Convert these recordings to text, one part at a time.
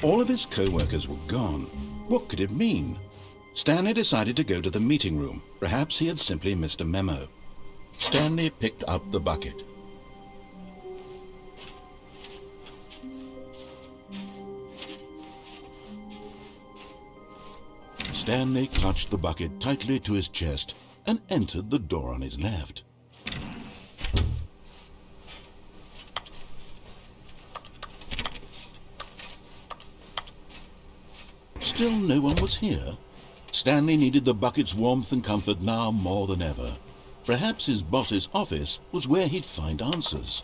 All of his co-workers were gone. What could it mean? Stanley decided to go to the meeting room. Perhaps he had simply missed a memo. Stanley picked up the bucket. Stanley clutched the bucket tightly to his chest and entered the door on his left. Still no one was here. Stanley needed the bucket's warmth and comfort now more than ever. Perhaps his boss's office was where he'd find answers.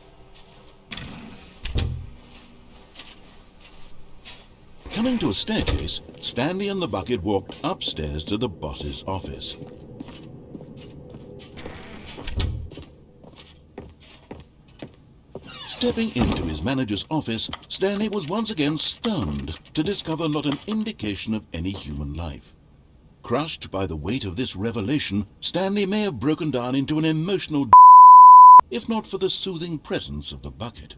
Coming to a staircase, Stanley and the bucket walked upstairs to the boss's office. Stepping into his manager's office, Stanley was once again stunned to discover not an indication of any human life. Crushed by the weight of this revelation, Stanley may have broken down into an emotional if not for the soothing presence of the bucket.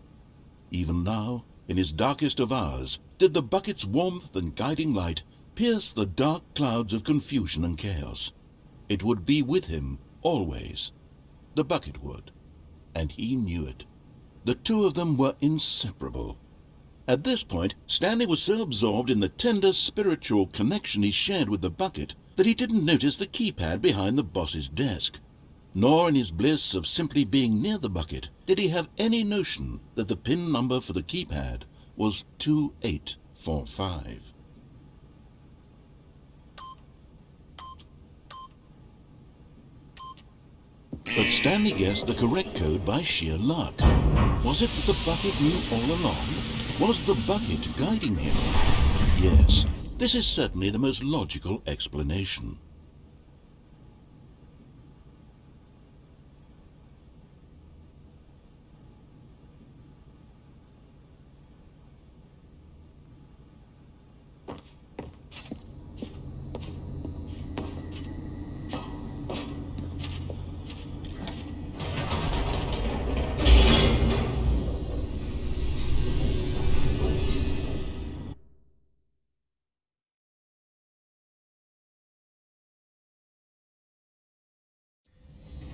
Even now, in his darkest of hours, did the bucket's warmth and guiding light pierce the dark clouds of confusion and chaos. It would be with him always. The bucket would, and he knew it. The two of them were inseparable. At this point, Stanley was so absorbed in the tender spiritual connection he shared with the bucket that he didn't notice the keypad behind the boss's desk. Nor in his bliss of simply being near the bucket did he have any notion that the PIN number for the keypad was 2845. But Stanley guessed the correct code by sheer luck. Was it that the bucket knew all along? Was the bucket guiding him? Yes, this is certainly the most logical explanation.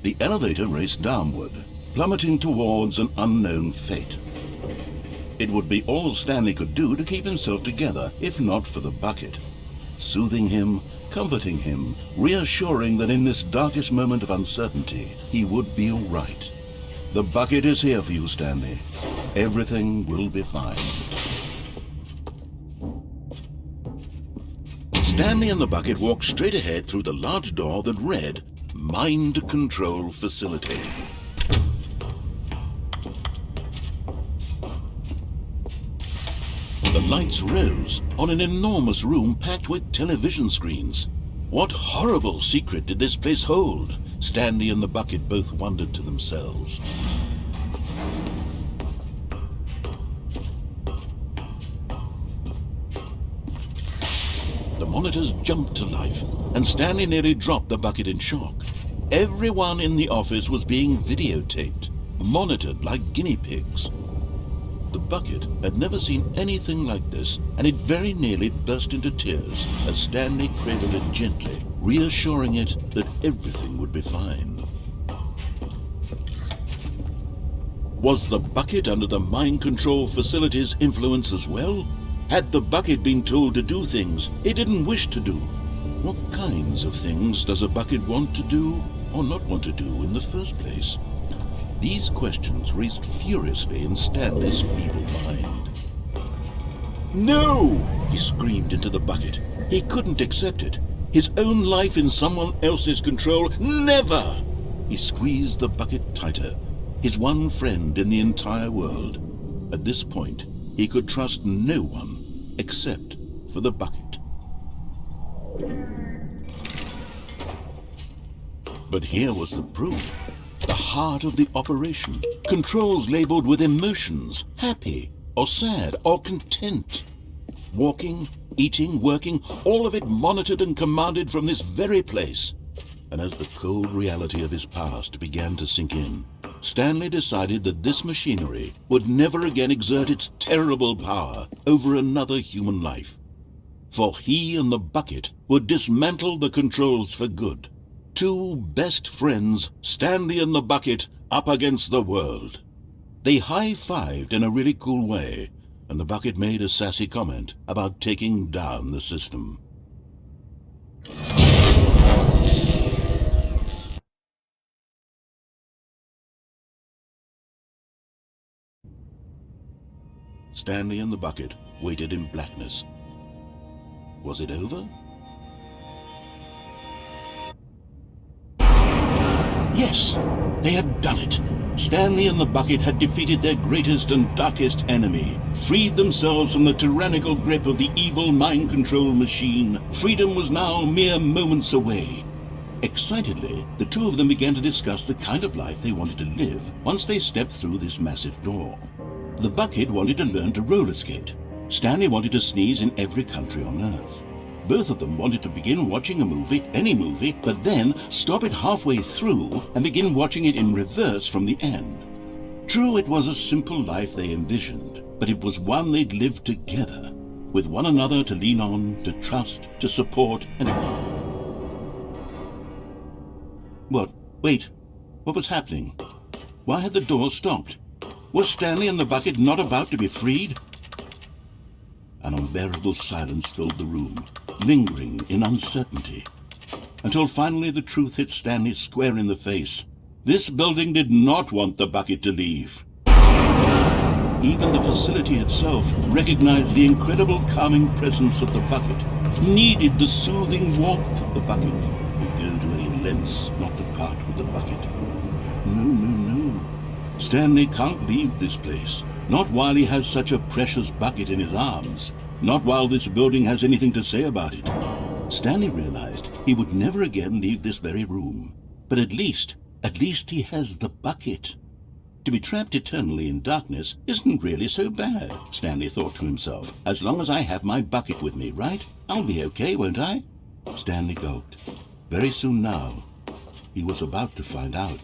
The elevator raced downward, plummeting towards an unknown fate. It would be all Stanley could do to keep himself together, if not for the bucket. Soothing him, comforting him, reassuring that in this darkest moment of uncertainty, he would be all right. The bucket is here for you, Stanley. Everything will be fine. Stanley and the bucket walked straight ahead through the large door that read, Mind Control Facility. The lights rose on an enormous room packed with television screens. What horrible secret did this place hold? Stanley and the bucket both wondered to themselves. The monitors jumped to life, and Stanley nearly dropped the bucket in shock. Everyone in the office was being videotaped, monitored like guinea pigs. The bucket had never seen anything like this, and it very nearly burst into tears as Stanley cradled it gently, reassuring it that everything would be fine. Was the bucket under the mind control facility's influence as well? Had the bucket been told to do things it didn't wish to do? What kinds of things does a bucket want to do or not want to do in the first place? These questions raced furiously in Stanley's feeble mind. No! He screamed into the bucket. He couldn't accept it. His own life in someone else's control, never! He squeezed the bucket tighter, his one friend in the entire world. At this point, he could trust no one except for the bucket. But here was the proof. The heart of the operation. Controls labeled with emotions, happy or sad or content. Walking, eating, working, all of it monitored and commanded from this very place. And as the cold reality of his past began to sink in, Stanley decided that this machinery would never again exert its terrible power over another human life. For he and the bucket would dismantle the controls for good. Two best friends, Stanley and the bucket, up against the world. They high-fived in a really cool way, and the bucket made a sassy comment about taking down the system. Stanley and the bucket waited in blackness. Was it over? Yes, they had done it. Stanley and the bucket had defeated their greatest and darkest enemy, freed themselves from the tyrannical grip of the evil mind control machine. Freedom was now mere moments away. Excitedly, the two of them began to discuss the kind of life they wanted to live once they stepped through this massive door. The bucket wanted to learn to roller skate. Stanley wanted to sneeze in every country on Earth. Both of them wanted to begin watching a movie, any movie, but then stop it halfway through and begin watching it in reverse from the end. True, it was a simple life they envisioned, but it was one they'd lived together, with one another to lean on, to trust, to support, and... What? Wait. What was happening? Why had the door stopped? Was Stanley and the bucket not about to be freed? An unbearable silence filled the room, lingering in uncertainty, until finally the truth hit Stanley square in the face. This building did not want the bucket to leave. Even the facility itself recognized the incredible calming presence of the bucket, needed the soothing warmth of the bucket, would go to any lengths not to part with the bucket. No. Stanley can't leave this place. Not while he has such a precious bucket in his arms. Not while this building has anything to say about it. Stanley realized he would never again leave this very room. But at least he has the bucket. To be trapped eternally in darkness isn't really so bad, Stanley thought to himself. As long as I have my bucket with me, right? I'll be okay, won't I? Stanley gulped. Very soon now, he was about to find out.